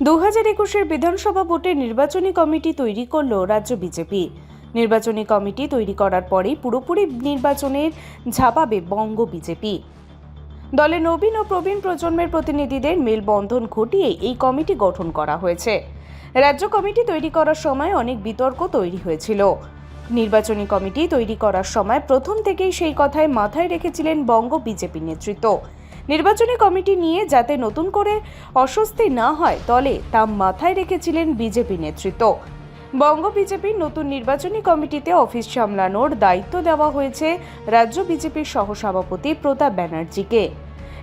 2021-এর বিধানসভা ভোটের নির্বাচনী কমিটি তৈরি করল রাজ্য বিজেপি। নির্বাচনী কমিটি তৈরি করার পরেই পুরোপুরি নির্বাচনের ঝাঁপাবে বঙ্গ বিজেপি। দলে নবীন ও প্রবীণ প্রজন্মের প্রতিনিধিদের মেলবন্ধন ঘটিয়ে এই কমিটি গঠন করা হয়েছে। রাজ্য কমিটি তৈরি করার সময় অনেক বিতর্ক তৈরি হয়েছিল। নির্বাচনী কমিটি তৈরি করার সময় প্রথম থেকেই সেই কথাই মাথায় রেখেছিলেন বঙ্গ বিজেপি নেতৃত্ব। নির্বাচনী কমিটি নিয়ে যাতে নতুন করে অস্বস্তি না হয় দলে তা মাথায় রেখেছিলেন বিজেপি নেতৃত্ব। বঙ্গ বিজেপির নতুন নির্বাচনী কমিটিতে অফিস সামলানোর দায়িত্ব দেওয়া হয়েছে রাজ্য বিজেপির সহসভাপতি প্রতাপ ব্যানার্জিকে।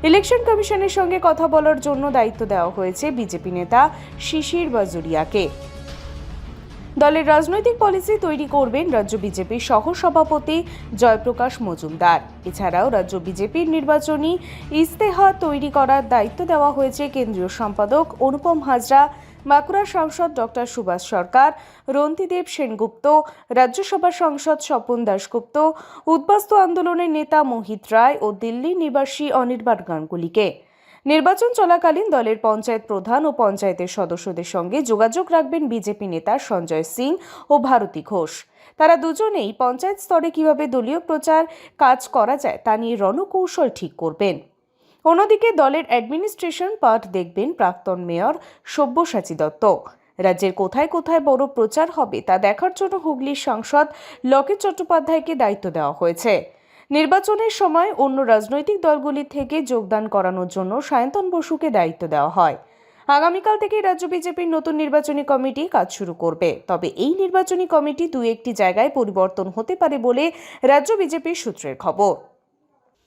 ইলেকশন কমিশনের সঙ্গে কথা বলার জন্য দায়িত্ব দেওয়া হয়েছে বিজেপি নেতা শিশির বাজোরিয়াকে। দলের রাজনৈতিক পলিসি তৈরি করবেন রাজ্য বিজেপির সহসভাপতি জয়প্রকাশ মজুমদার। এছাড়াও রাজ্য বিজেপির নির্বাচনী ইস্তেহার তৈরি করার দায়িত্ব দেওয়া হয়েছে কেন্দ্রীয় সম্পাদক অনুপম হাজরা, বাঁকুড়া সাংসদ ডক্টর সুভাষ সরকার, রন্তিদেব সেনগুপ্ত, রাজ্যসভার সাংসদ স্বপন দাশগুপ্ত, উদ্বাস্তু আন্দোলনের নেতা মোহিত রায় ও দিল্লি নিবাসী অনির্বাণ গাঙ্গুলিকে। নির্বাচন চলাকালীন দলের পঞ্চায়েত প্রধান ও পঞ্চায়েতের সদস্যদের সঙ্গে যোগাযোগ রাখবেন বিজেপি নেতা সঞ্জয় সিং ও ভারতী ঘোষ। তারা দুজনেই পঞ্চায়েত স্তরে কিভাবে দলীয় প্রচার কাজ করা যায় তা নিয়ে রণকৌশল ঠিক করবেন। অন্যদিকে দলের অ্যাডমিনিস্ট্রেশন পার্ট দেখবেন প্রাক্তন মেয়র সব্যসাচী দত্ত। রাজ্যের কোথায় কোথায় বড় প্রচার হবে তা দেখার জন্য হুগলির সাংসদ লকেট চট্টোপাধ্যায়কে দায়িত্ব দেওয়া হয়েছে। নির্বাচনের সময় অন্য রাজনৈতিক দলগুলি থেকে যোগদান করানোর জন্য সায়ন্তন বসুকে দায়িত্ব দেওয়া হয়। আগামীকাল থেকে রাজ্য বিজেপির নতুন নির্বাচনী কমিটি কাজ শুরু করবে। তবে এই নির্বাচনী কমিটি দু একটি জায়গায় পরিবর্তন হতে পারে বলে রাজ্য বিজেপির সূত্রের খবর।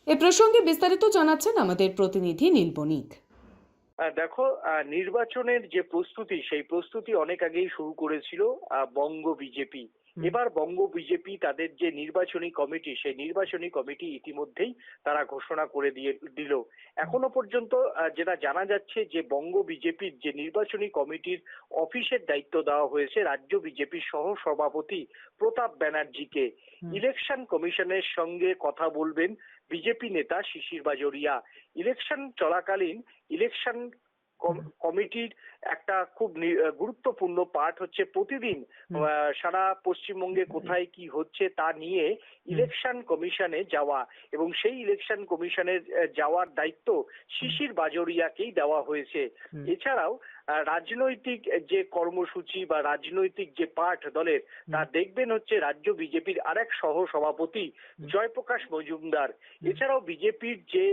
এ প্রসঙ্গে বিস্তারিত জানাচ্ছেন আমাদের প্রতিনিধি নীল বণিক। দেখো, নির্বাচনের যে প্রস্তুতি সেই প্রস্তুতি অনেক আগেই শুরু করেছিল বঙ্গ বিজেপি। এবার বঙ্গ বিজেপি তাদের যে নির্বাচনী কমিটি সেই নির্বাচনী কমিটি ইতিমধ্যেই তারা ঘোষণা করে দিল। এখনো পর্যন্ত যেটা জানা যাচ্ছে যে বঙ্গ বিজেপির যে নির্বাচনী কমিটির অফিসের দায়িত্ব দেওয়া হয়েছে রাজ্য বিজেপির সহ সভাপতি প্রতাপ ব্যানার্জিকে। ইলেকশন কমিশনের সঙ্গে কথা বলবেন বিজেপি নেতা শিশির বাজোরিয়া। ইলেকশন চলাকালীন ইলেকশন কমিটির একটা খুব গুরুত্বপূর্ণ পার্ট হচ্ছে প্রতিদিন সারা পশ্চিমবঙ্গে কোথায় কি হচ্ছে তা নিয়ে ইলেকশন কমিশনে যাওয়া, এবং সেই ইলেকশন কমিশনের যাওয়ার দায়িত্ব শিশির বাজোরিয়াকেই দেওয়া হয়েছে। এছাড়াও রাজনৈতিক যে কর্মসূচি বা রাজনৈতিক যে পার্ট দলের তা দেখবেন হচ্ছে রাজ্য বিজেপির আরেক সহ সভাপতি জয়প্রকাশ মজুমদার। এছাড়াও বিজেপির যে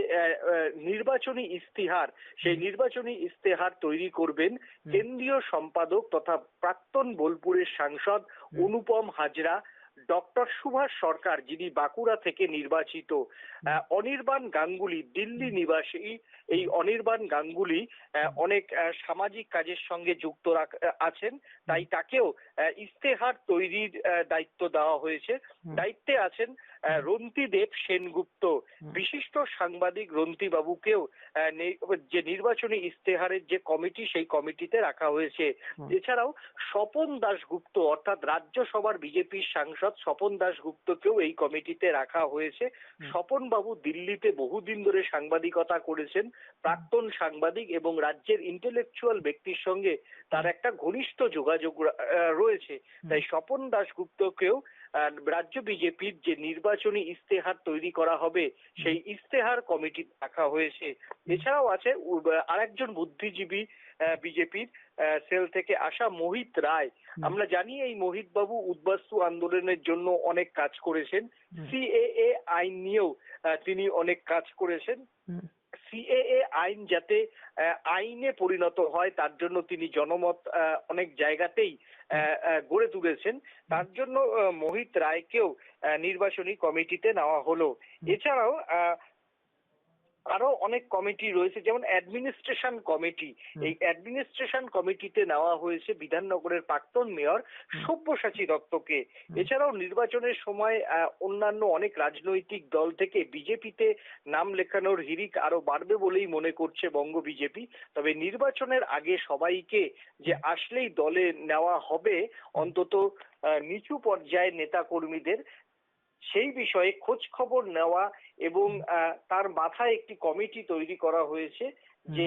নির্বাচনী ইস্তিহার সেই নির্বাচনী ইস্তেহার তৈরি করবেন কেন্দ্রীয় সম্পাদক তথা প্রাক্তন বোলপুরের সাংসদ অনুপম হাজরা, ডক্টর সুভাষ সরকার যিনি বাঁকুড়া থেকে নির্বাচিত, অনির্বাণ গাঙ্গুলি দিল্লি নিবাসী। এই অনির্বাণ গাঙ্গুলি অনেক সামাজিক কাজের সঙ্গে যুক্ত আছেন, তাই তাকেও ইস্তেহার তৈরির দায়িত্ব দেওয়া হয়েছে। দায়িত্বে আছেন রন্তিদেব সেনগুপ্ত, বিশিষ্ট সাংবাদিক রন্তি বাবুকেও যে নির্বাচনী ইস্তেহারের যে কমিটি সেই কমিটিতে রাখা হয়েছে। এছাড়াও স্বপন দাশগুপ্ত অর্থাৎ রাজ্যসভার বিজেপির সাংসদ স্বপন দাশগুপ্তকেও এই কমিটিতে রাখা হয়েছে। স্বপন বাবু দিল্লিতে বহুদিন ধরে সাংবাদিকতা করেছেন, প্রাক্তন সাংবাদিক, এবং রাজ্যের ইন্টেলেকচুয়াল ব্যক্তির সঙ্গে তার একটা ঘনিষ্ঠ যোগাযোগ রয়েছে। তাই স্বপন দাশগুপ্তকেও রাজ্য বিজেপির যে নির্বাচনী ইস্তেহার তৈরি করা হবে সেই ইস্তেহার কমিটি রাখা হয়েছে। এছাড়াও আছে আরেকজন বুদ্ধিজীবী বিজেপির সেল থেকে আসা মোহিত রায়। আমরা জানি এই মোহিত বাবু উদ্বাস্তু আন্দোলনের জন্য অনেক কাজ করেছেন, সিএএ আইন নিয়েও তিনি অনেক কাজ করেছেন। সিএএ আইন যাতে আইনে পরিণত হয় তার জন্য তিনি জনমত অনেক জায়গাতেই গড়ে তুলেছেন। তার জন্য মোহিত রায়কেও নির্বাচনী কমিটিতে নেওয়া হলো। এছাড়াও আরো অনেক কমিটি রয়েছে, যেমন অ্যাডমিনিস্ট্রেশন কমিটি। এই অ্যাডমিনিস্ট্রেশন কমিটিতে নেওয়া হয়েছে বিধাননগরের প্রাক্তন মেয়র সব্যসাচী দত্তকে। এছাড়াও নির্বাচনের সময় অন্যান্য অনেক রাজনৈতিক দল থেকে বিজেপিতে নাম লেখানোর হিড়িক আরো বাড়বে বলেই মনে করছে বঙ্গ বিজেপি। তবে নির্বাচনের আগে সবাইকে যে আসলেই দলে নেওয়া হবে, অন্তত নিচু পর্যায়ের নেতা কর্মীদের, সেই বিষয়ে খোঁজ খবর নেওয়া এবং তার মাথায় একটি কমিটি তৈরি করা হয়েছে যে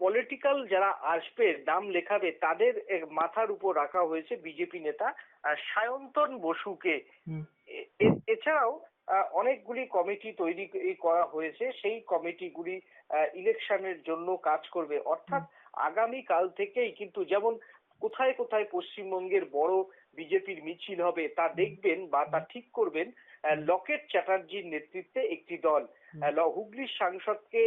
পলিটিক্যাল যারা আসবে নাম লেখাবে তাদের মাথার উপর রাখা হয়েছে বিজেপি নেতা সায়ন্তন বসুকে। এছাড়াও অনেকগুলি কমিটি তৈরি করা হয়েছে, সেই কমিটিগুলি ইলেকশনের জন্য কাজ করবে। অর্থাৎ আগামী কাল থেকেই কিন্তু যেমন কোথায় কোথায় পশ্চিমবঙ্গের বড় বিজেপির মিছিল হবে তা দেখবেন বা তা ঠিক করবেন লকেট চ্যাটার্জির নেতৃত্বে একটি দল। হুগলির সাংসদকে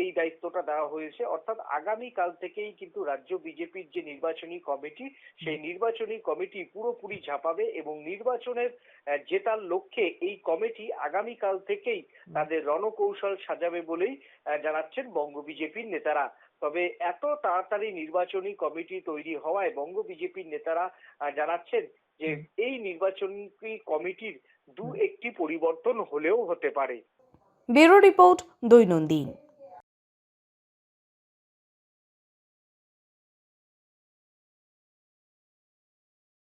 এই দায়িত্বটা দেওয়া হয়েছে। অর্থাৎ আগামী কাল থেকেই কিন্তু রাজ্য বিজেপির যে নির্বাচনী কমিটি, সেই নির্বাচনী কমিটি পুরোপুরি ঝাঁপাবে এবং নির্বাচনের জেতার লক্ষ্যে এই কমিটি আগামী কাল থেকেই তাদের রণকৌশল সাজাবে বলেই জানাচ্ছেন বঙ্গ বিজেপির নেতারা। তবে এত তাড়াতাড়ি নির্বাচনী কমিটি তৈরি হওয়ায় বঙ্গ বিজেপির নেতারা জানাচ্ছেন যে এই নির্বাচনী কমিটির একটি পরিবর্তন হলেও হতে পারে। ব্যুরো রিপোর্ট, দৈনন্দিন।